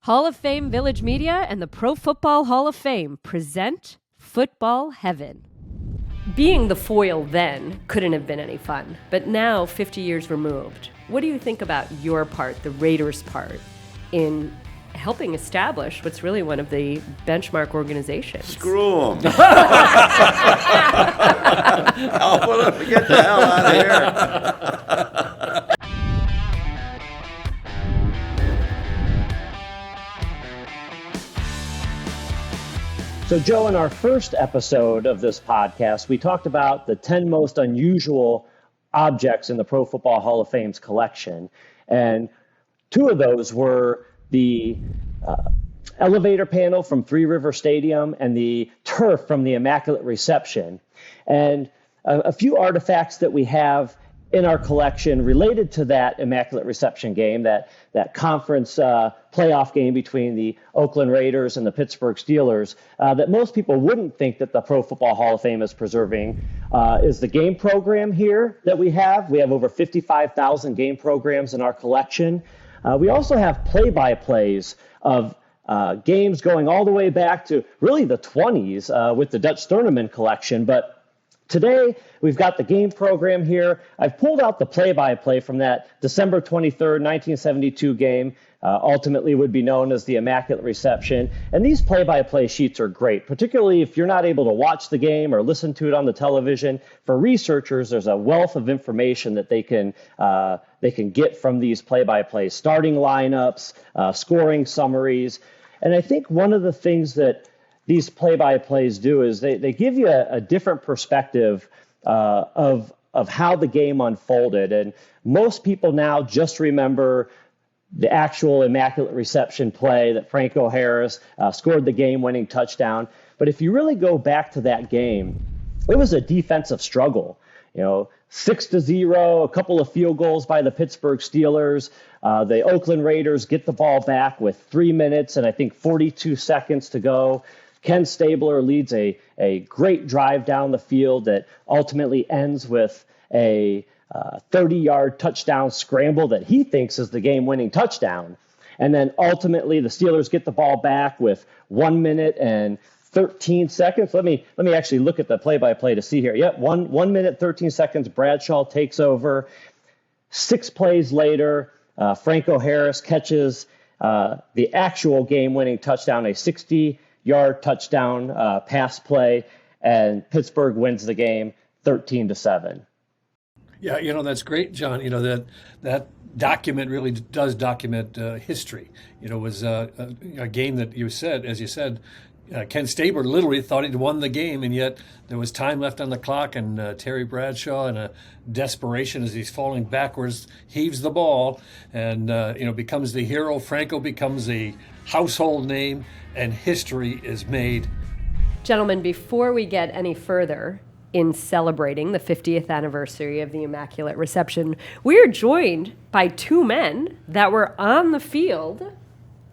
Hall of Fame Village Media and the Pro Football Hall of Fame present Football Heaven. Being the foil then couldn't have been any fun, but now, 50 years removed, what do you think about your part, the Raiders' part, in helping establish what's really one of the benchmark organizations? Screw them. Help them get the hell out of here. So, Joe, in our first episode of this podcast, we talked about the 10 most unusual objects in the Pro Football Hall of Fame's collection. And two of those were the elevator panel from Three River Stadium and the turf from the Immaculate Reception. And a few artifacts that we have in our collection related to that Immaculate Reception game, that conference playoff game between the Oakland Raiders and the Pittsburgh Steelers, that most people wouldn't think that the Pro Football Hall of Fame is preserving, is the game program here that we have. We have over 55,000 game programs in our collection. We also have play-by-plays of games going all the way back to really the 20s with the Dutch Tournament collection. But today, we've got the game program here. I've pulled out the play-by-play from that December 23rd, 1972 game, ultimately would be known as the Immaculate Reception. And these play-by-play sheets are great, particularly if you're not able to watch the game or listen to it on the television. For researchers, there's a wealth of information that they can get from these play-by-plays, starting lineups, scoring summaries. And I think one of the things that these play-by-plays do is they give you a different perspective of how the game unfolded. And most people now just remember the actual Immaculate Reception play that Franco scored the game-winning touchdown. But if you really go back to that game, it was a defensive struggle. 6-0, a couple of field goals by the Pittsburgh Steelers. The Oakland Raiders get the ball back with 3 minutes and I think 42 seconds to go. Ken Stabler leads a great drive down the field that ultimately ends with a 30-yard touchdown scramble that he thinks is the game-winning touchdown. And then ultimately the Steelers get the ball back with 1 minute and 13 seconds. Let me actually look at the play-by-play to see here. Yep, 1 minute, 13 seconds. Bradshaw takes over. 6 plays later, Franco catches the actual game-winning touchdown, a 60-yard touchdown pass play, and Pittsburgh wins the game 13-7. Yeah, that's great, John. That document really does document history. It was a game that as you said, Ken Stabler literally thought he'd won the game, and yet there was time left on the clock, and Terry Bradshaw, in a desperation as he's falling backwards, heaves the ball and becomes the hero. Franco becomes a household name, and history is made. Gentlemen, before we get any further in celebrating the 50th anniversary of the Immaculate Reception, we are joined by two men that were on the field.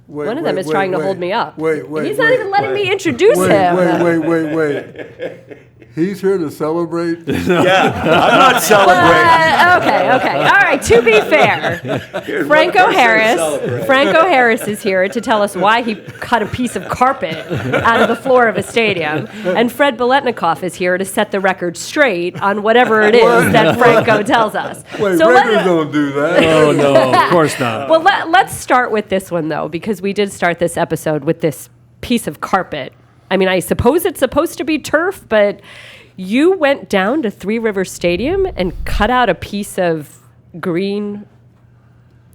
One of them is trying to hold me up. He's not even letting me introduce him. Wait. He's here to celebrate? Yeah, I'm not celebrating. Okay. All right, to be fair, Franco Harris is here to tell us why he cut a piece of carpet out of the floor of a stadium. And Fred Biletnikoff is here to set the record straight on whatever it is that Franco tells us. Records don't do that. Oh, no, of course not. Well, let's start with this one, though, because we did start this episode with this piece of carpet. I mean, I suppose it's supposed to be turf, but you went down to Three River Stadium and cut out a piece of green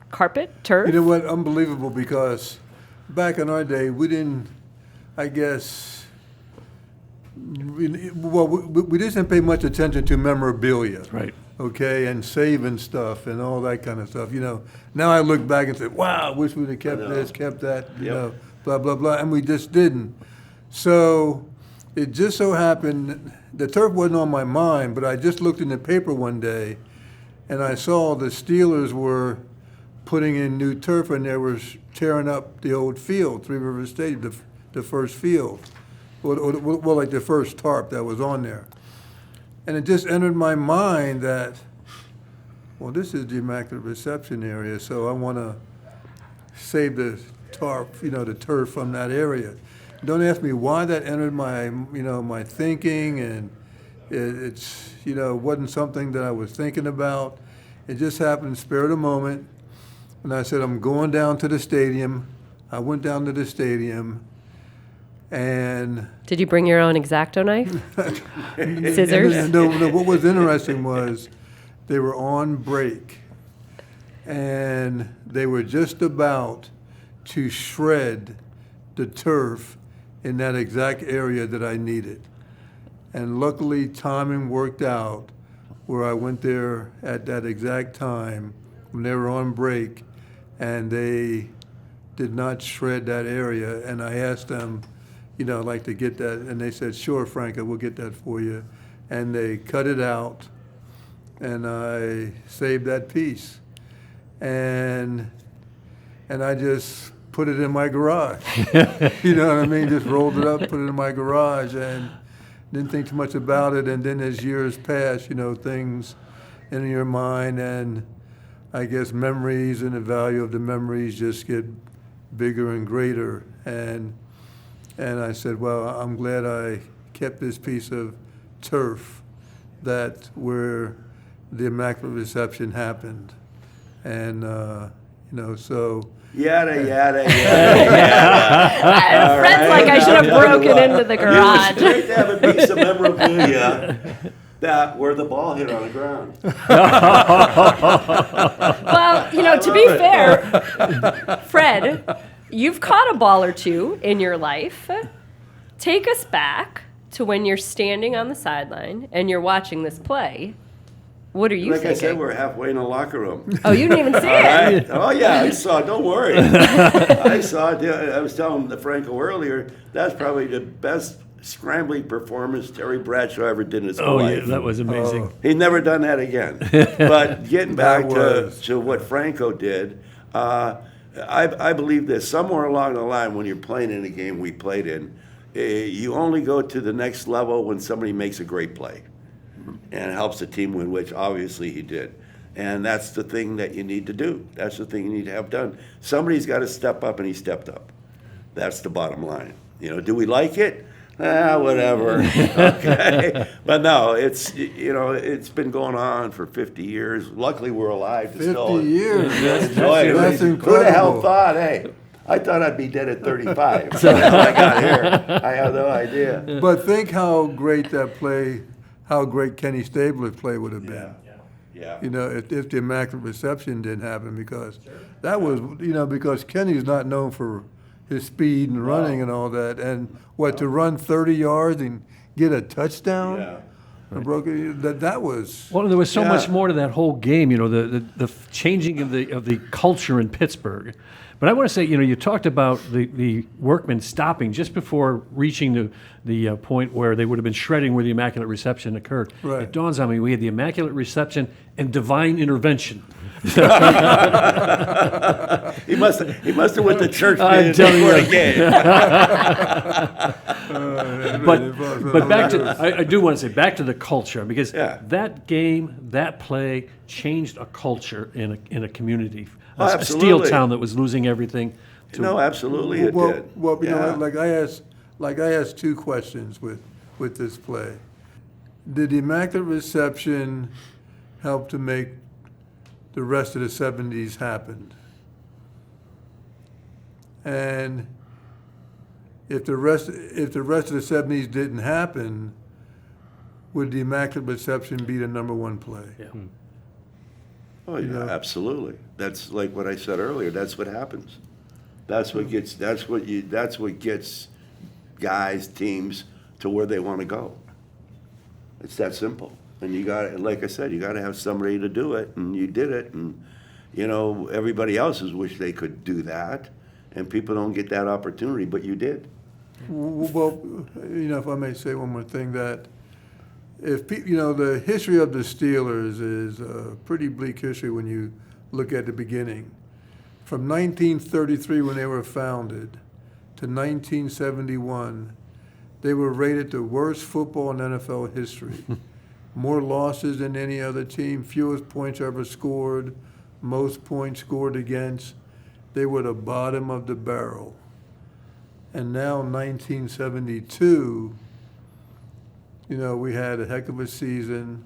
carpet, turf? You know what? Unbelievable, because back in our day, we didn't, I guess, we didn't pay much attention to memorabilia. Right. Okay, and saving stuff and all that kind of stuff. Now I look back and say, wow, I wish we'd have kept this, kept that, blah, blah, blah, and we just didn't. So it just so happened, the turf wasn't on my mind, but I just looked in the paper one day and I saw the Steelers were putting in new turf and they were tearing up the old field, Three River Stadium, the first field, well, like the first tarp that was on there. And it just entered my mind that, well, this is the Immaculate Reception area, so I want to save the the turf from that area. Don't ask me why that entered my thinking, and it's wasn't something that I was thinking about. It just happened, spur of the moment, and I said, I'm going down to the stadium. I went down to the stadium, and Did you bring your own X-Acto knife? Scissors? no, what was interesting was they were on break, and they were just about to shred the turf in that exact area that I needed. And luckily, timing worked out where I went there at that exact time when they were on break, and they did not shred that area. And I asked them, like to get that, and they said, sure, Franco, we'll get that for you. And they cut it out, and I saved that piece. And I just put it in my garage. You know what I mean? Just rolled it up, put it in my garage, and didn't think too much about it. And then as years pass, things in your mind, and I guess memories and the value of the memories just get bigger and greater. And I said, well, I'm glad I kept this piece of turf where the Immaculate Reception happened. And, so. Yada, yada, yada. Fred's like, I should have broken into the garage. It's great to have a piece of memorabilia where the ball hit on the ground. Well, to be fair, Fred, you've caught a ball or two in your life. Take us back to when you're standing on the sideline and you're watching this play. What are you thinking? Like I said, we're halfway in the locker room. Oh, you didn't even see it. Right? Oh, yeah, I saw it. Don't worry. I saw it. I was telling Franco earlier, that's probably the best scrambling performance Terry Bradshaw ever did in his whole life. Yeah, that was amazing. He's never done that again. But getting back to what Franco did, I believe this. Somewhere along the line, when you're playing in a game we played in, you only go to the next level when somebody makes a great play and helps the team win, which obviously he did. And that's the thing that you need to do. That's the thing you need to have done. Somebody's got to step up, and he stepped up. That's the bottom line. Do we like it? Whatever. Okay. But no, it's been going on for 50 years. Luckily, we're alive to still 50 years. That's incredible. Who the hell thought, hey, I thought I'd be dead at 35. So when I got here, I have no idea. But think how great how great Kenny Stabler's play would have been. Yeah. If the Immaculate Reception didn't happen, because that was, because Kenny's not known for his speed and running and all that. And to run 30 yards and get a touchdown? Yeah. That was. Well, there was so much more to that whole game, the changing of the culture in Pittsburgh. But I want to say, you talked about the workmen stopping just before reaching the point where they would have been shredding where the Immaculate Reception occurred. Right. It dawns on me, we had the Immaculate Reception and divine intervention. He must have went to church I'm telling before you. the game. But back to, I do want to say, back to the culture, because Yeah. that game, that play changed a culture in a community. Oh, A steel absolutely. town that was losing everything. No, absolutely it Well, did. well, you know Yeah. what, like I asked two questions with this play. Did the Immaculate Reception help to make the rest of the 70s happen? And if the rest of the 70s didn't happen, would the Immaculate Reception be the number one play? Yeah. Oh, yeah, absolutely. That's like what I said earlier. That's what happens. That's what gets guys, teams to where they want to go. It's that simple. And like I said, you got to have somebody to do it, and you did it. And everybody else has wished they could do that, and people don't get that opportunity, but you did. Well, if I may say one more thing, that the history of the Steelers is a pretty bleak history when you look at the beginning. From 1933, when they were founded, to 1971, they were rated the worst football in NFL history. More losses than any other team, fewest points ever scored, most points scored against. they were the bottom of the barrel. And now, 1972, we had a heck of a season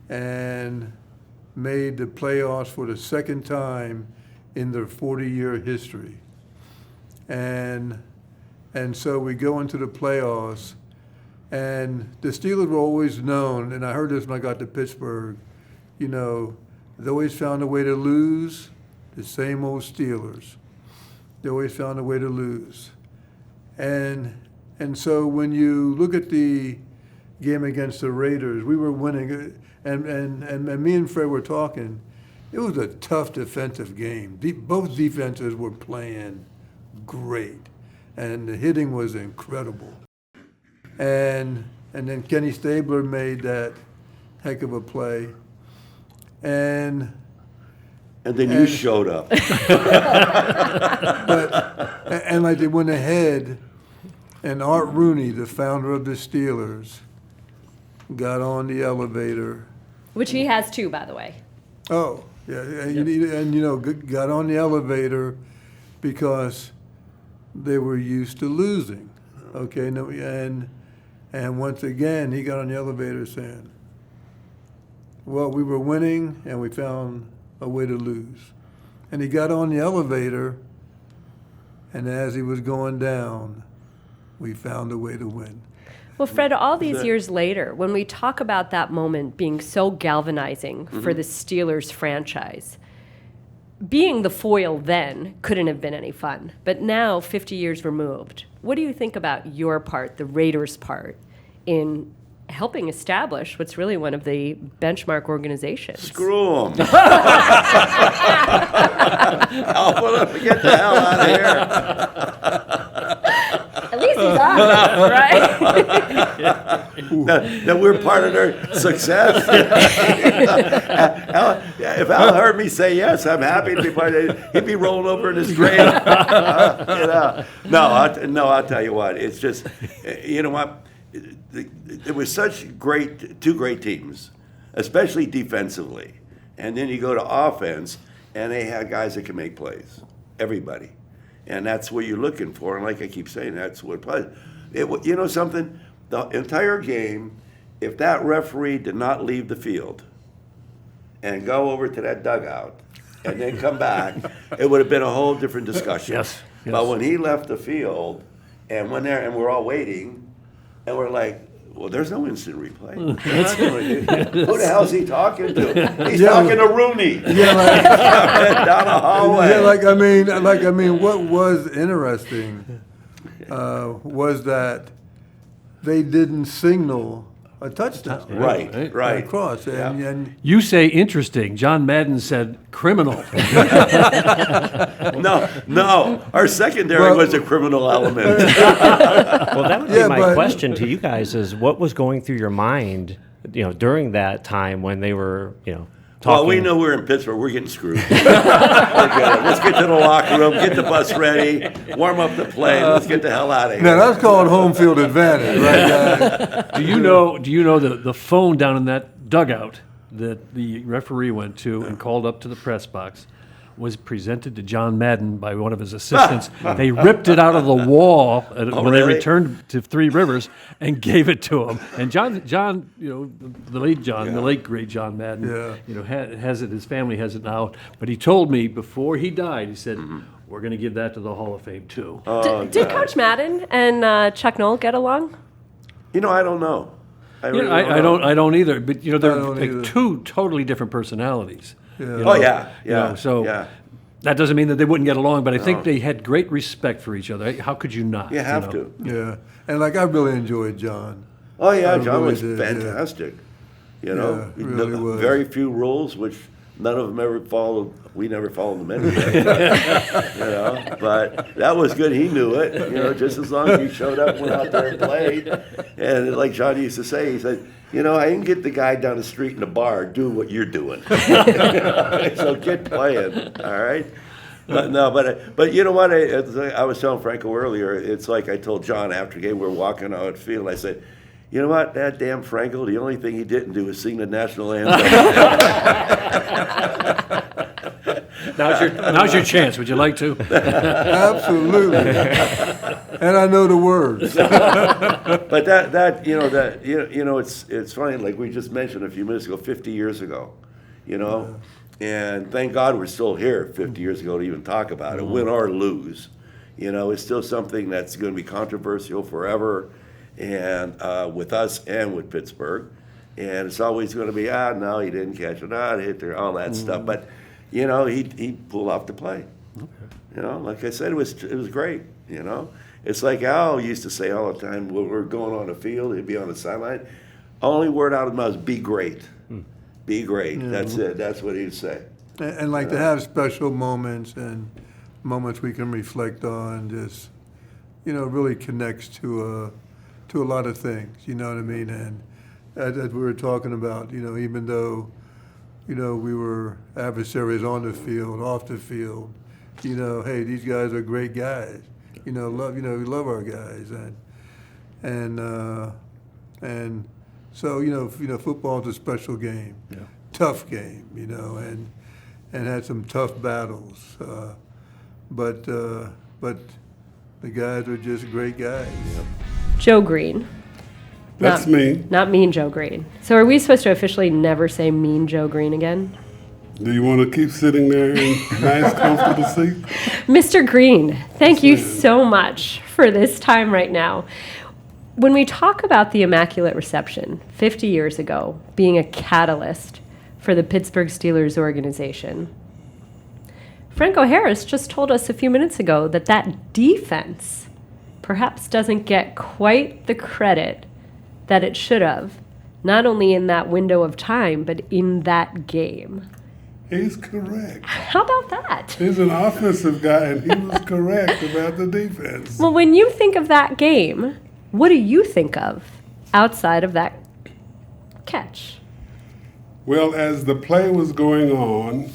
and made the playoffs for the second time in their 40-year history. And so we go into the playoffs, and the Steelers were always known, and I heard this when I got to Pittsburgh, they always found a way to lose, the same old Steelers. They always found a way to lose. And so when you look at the game against the Raiders, we were winning, and me and Fred were talking. It was a tough defensive game. Both defenses were playing great, and the hitting was incredible. And then Kenny Stabler made that heck of a play, and then you showed up. and like they went ahead, and Art Rooney, the founder of the Steelers, got on the elevator. Which he has too, by the way. Oh, yeah, and got on the elevator because they were used to losing. Okay, and once again he got on the elevator saying, "Well, we were winning and we found a way to lose." And he got on the elevator, and as he was going down, we found a way to win. Well, Fred, all these years later, when we talk about that moment being so galvanizing for the Steelers franchise, being the foil then couldn't have been any fun. But now, 50 years removed, what do you think about your part, the Raiders' part, in helping establish what's really one of the benchmark organizations? Screw them. I'll get the hell out of here. At least he's honest, right? That we're part of their success. If Al heard me say yes, I'm happy to be part of it. He'd be rolling over in his grave. No, I'll tell you what. It's just, you know what? It was such two great teams, especially defensively. And then you go to offense, and they had guys that can make plays. Everybody. And that's what you're looking for. And like I keep saying, that's what plays. You know something? The entire game, if that referee did not leave the field and go over to that dugout and then come back, it would have been a whole different discussion. Yes. But when he left the field and went there and we're all waiting, and we're like, well, there's no instant replay. Who the hell's he talking to? He's talking to Rooney. Down a hallway. I mean, what was interesting was that they didn't signal a touchdown. Right. Across. And You say interesting. John Madden said criminal. No. Our secondary was a criminal element. Well, that would be my but- question to you guys: is what was going through your mind, during that time when they were, talking? Well, we know we're in Pittsburgh. We're getting screwed. Let's get to the locker room, get the bus ready, warm up the plane. Let's get the hell out of here. now that's called home field advantage, right, guys? Do you know the phone down in that dugout that the referee went to and called up to the press box was presented to John Madden by one of his assistants. They ripped it out of the wall when they really? returned to Three Rivers and gave it to him. And John, the late great John Madden, has it. His family has it now. But he told me before he died, he said, "We're going to give that to the Hall of Fame too." Did Coach Madden and Chuck Noll get along? I don't know. I don't either. But they're don't like either. two totally different personalities. Yeah. That doesn't mean that they wouldn't get along, but I think they had great respect for each other. How could you not? You have to. Yeah, and I really enjoyed John. Oh, yeah, John really was did, fantastic. Yeah, really was. Very few rules, which none of them ever followed. We never followed them anyway. But that was good. He knew it. Just as long as he showed up, went out there and played. And like John used to say, he said, I can get the guy down the street in the bar do what you're doing. So get playing, all right? But you know what? I was telling Franco earlier, it's like I told John after the game, we were walking out the field, I said, you know what, that damn Franco, the only thing he didn't do was sing the national anthem. Now's your chance. Would you like to? Absolutely. And I know the words. But it's funny, like we just mentioned a few minutes ago, 50 years ago, and thank God we're still here 50 years ago to even talk about it, win or lose. It's still something that's going to be controversial forever, and with us and with Pittsburgh. And it's always going to be, no, he didn't catch it, hit there, all that stuff. But, he pulled off the play. Okay. Like I said, it was great, It's like Al used to say all the time when we were going on the field, he'd be on the sideline. Only word out of his mouth is be great. Be great. Yeah. That's it. That's what he'd say. And like to have special moments and moments we can reflect on, just, really connects to a lot of things, you know what I mean? And as we were talking about, even though, we were adversaries on the field, off the field, hey, these guys are great guys. We love our guys. And so, football's a special game, tough game, and had some tough battles. But the guys are just great guys. Joe Greene. That's me. Not Mean Joe Greene. So are we supposed to officially never say Mean Joe Greene again? Do you want to keep sitting there in nice, comfortable seat? Mr. Greene, thank you so much for this time right now. When we talk about the Immaculate Reception 50 years ago being a catalyst for the Pittsburgh Steelers organization, Franco Harris just told us a few minutes ago that defense perhaps doesn't get quite the credit that it should have, not only in that window of time, but in that game. He's correct. How about that? He's an offensive guy, and he was correct about the defense. Well, when you think of that game, what do you think of outside of that catch? Well, as the play was going on,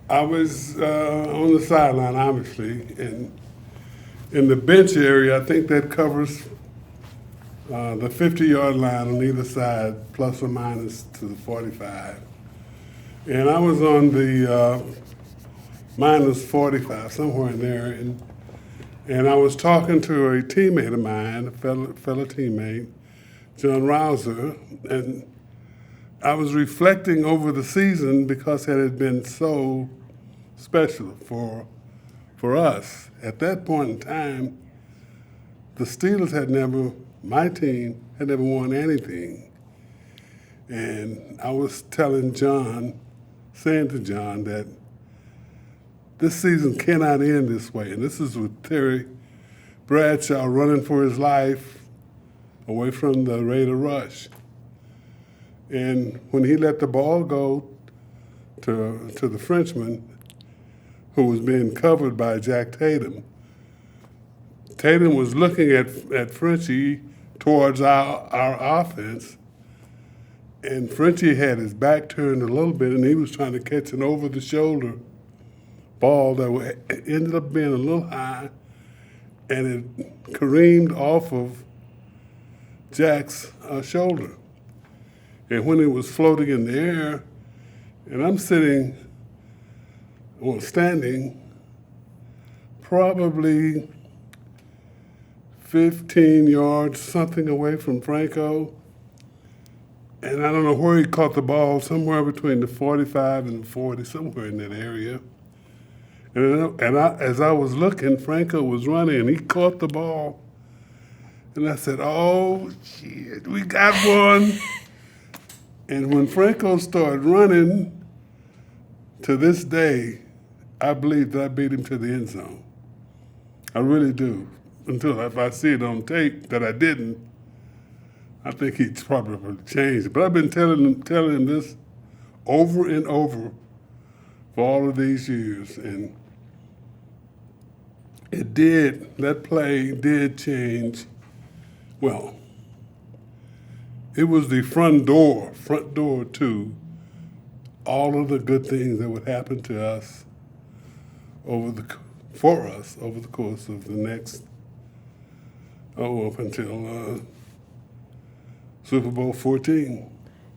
I was on the sideline, obviously, and in the bench area, I think that covers the 50-yard line on either side, plus or minus to the 45. And I was on the minus 45, somewhere in there, and I was talking to a teammate of mine, a fellow teammate, John Rouser, and I was reflecting over the season because it had been so special for us. At that point in time, the Steelers my team had never won anything. And I was saying to John that this season cannot end this way. And this is with Terry Bradshaw running for his life away from the Raider rush. And when he let the ball go to the Frenchman, who was being covered by Jack Tatum, Tatum was looking at Frenchie towards our offense, and Frenchie had his back turned a little bit, and he was trying to catch an over-the-shoulder ball that ended up being a little high, and it careened off of Jack's shoulder. And when it was floating in the air, and I'm standing probably 15 yards, something away from Franco. And I don't know where he caught the ball, somewhere between the 45 and the 40, somewhere in that area. And as I was looking, Franco was running, and he caught the ball. And I said, oh, shit, we got one. And when Franco started running, to this day, I believe that I beat him to the end zone. I really do. Until if I see it on tape that I didn't, I think he'd probably changed it. But I've been telling him this over and over for all of these years. And that play did change. Well, it was the front door to all of the good things that would happen to us over the course of the next, up until Super Bowl 14.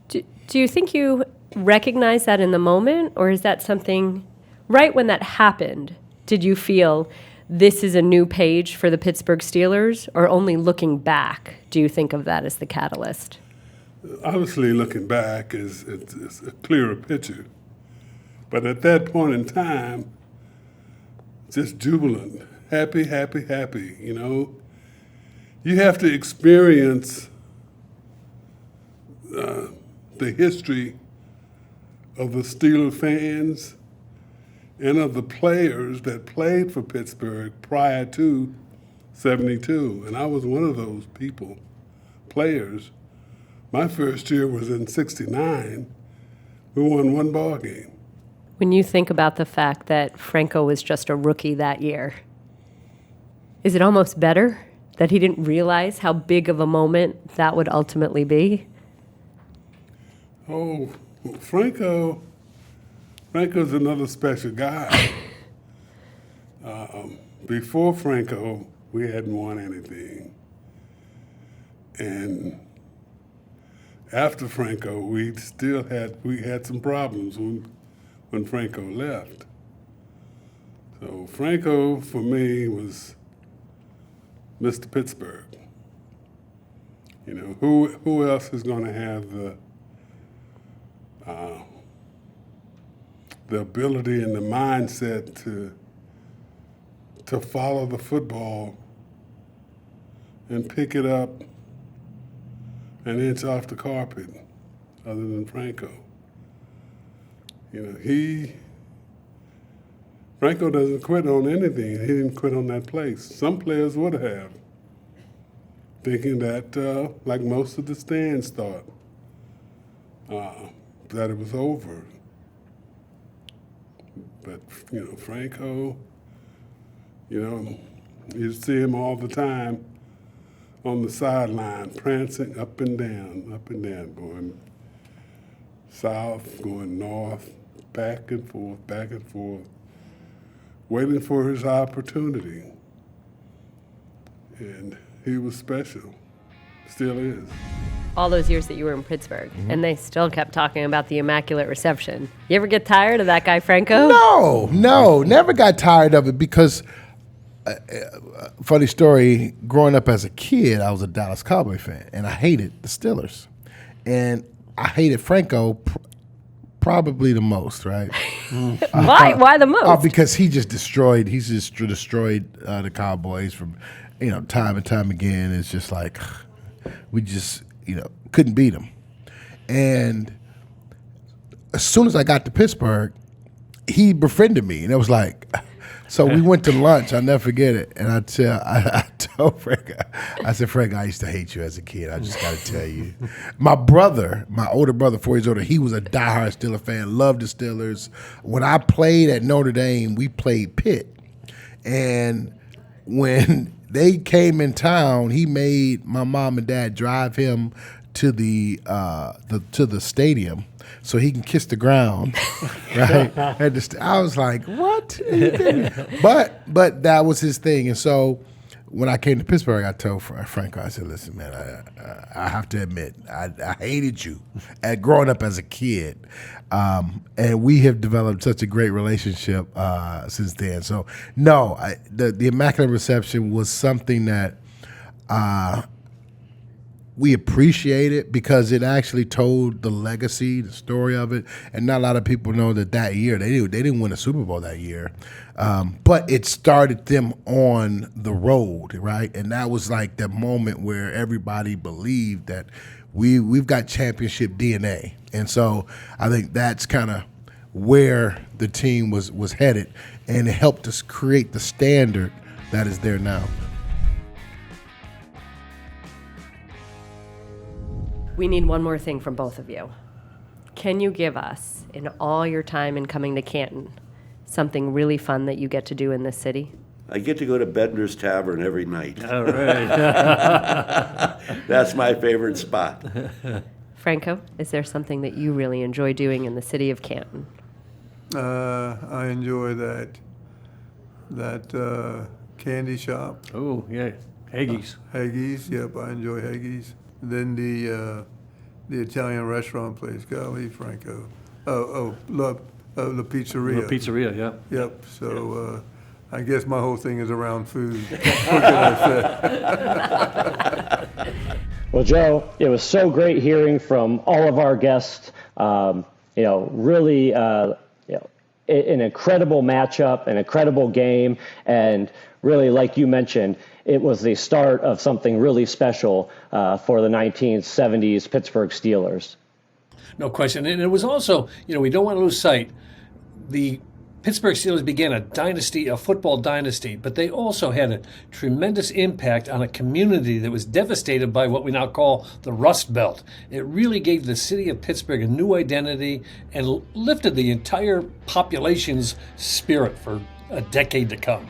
Do you think you recognize that in the moment, or is that something Right when that happened, did you feel this is a new page for the Pittsburgh Steelers, or only looking back do you think of that as the catalyst? Obviously, looking back it's a clearer picture. But at that point in time, just jubilant, happy, happy, happy, you know. You have to experience the history of the Steelers fans and of the players that played for Pittsburgh prior to 72. And I was one of those people, players. My first year was in 69. We won one ball game. When you think about the fact that Franco was just a rookie that year, is it almost better that he didn't realize how big of a moment that would ultimately be? Oh, Franco's another special guy. Before Franco, we hadn't won anything. And after Franco, we had some problems when Franco left. So Franco, for me, was Mr. Pittsburgh. You know, who else is going to have the ability and the mindset to follow the football and pick it up an inch off the carpet other than Franco? You know, Franco doesn't quit on anything. He didn't quit on that place. Some players would have, thinking that, like most of the stands thought, that it was over. But, you know, Franco, you know, you see him all the time on the sideline, prancing up and down, going south, going north, back and forth, waiting for his opportunity. And he was special, still is. All those years that you were in Pittsburgh, and they still kept talking about the Immaculate Reception. You ever get tired of that guy, Franco? No, never got tired of it because, funny story, growing up as a kid, I was a Dallas Cowboy fan, and I hated the Steelers. And I hated Franco probably the most, right? Why? Why the most? Because he's just destroyed the Cowboys from, you know, time and time again. It's just like, we just, you know, couldn't beat them. And as soon as I got to Pittsburgh, he befriended me, and it was like, so we went to lunch. I'll never forget it. And I told Frank, I said, Frank, I used to hate you as a kid. I just got to tell you. My older brother, 4 years older, he was a diehard Steelers fan, loved the Steelers. When I played at Notre Dame, we played Pitt. And when they came in town, he made my mom and dad drive him to the stadium so he can kiss the ground, right? I was like, what? But that was his thing. And so when I came to Pittsburgh, I told Franco, I said, listen, man, I have to admit, I hated you growing up as a kid. And we have developed such a great relationship since then. So, no, the Immaculate Reception was something that we appreciated because it actually told the legacy, the story of it. And not a lot of people know that year, they didn't win a Super Bowl that year. But it started them on the road, right? And that was like the moment where everybody believed that we've got championship DNA. And so I think that's kind of where the team was headed, and it helped us create the standard that is there now. We need one more thing from both of you. Can you give us, in all your time in coming to Canton, something really fun that you get to do in this city? I get to go to Bedner's Tavern every night. All right. That's my favorite spot. Franco, is there something that you really enjoy doing in the city of Canton? I enjoy that candy shop. Oh, yeah. Haggis. Haggis, yep, I enjoy Haggis. Then the Italian restaurant place, golly, Franco. Love the pizzeria. The pizzeria, yeah. Yep. So I guess my whole thing is around food. What can I say? Well, Joe, it was so great hearing from all of our guests. Really, an incredible matchup, an incredible game, and really, like you mentioned, it was the start of something really special for the 1970s Pittsburgh Steelers. No question. And it was also, we don't want to lose sight. The Pittsburgh Steelers began a dynasty, a football dynasty, but they also had a tremendous impact on a community that was devastated by what we now call the Rust Belt. It really gave the city of Pittsburgh a new identity and lifted the entire population's spirit for a decade to come.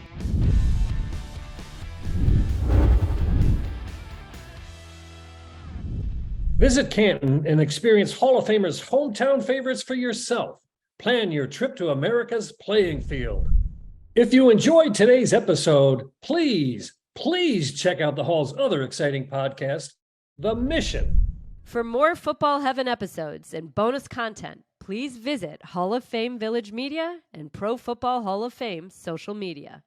Visit Canton and experience Hall of Famers' hometown favorites for yourself. Plan your trip to America's playing field. If you enjoyed today's episode, please check out the Hall's other exciting podcast, The Mission. For more Football Heaven episodes and bonus content, please visit Hall of Fame Village Media and Pro Football Hall of Fame social media.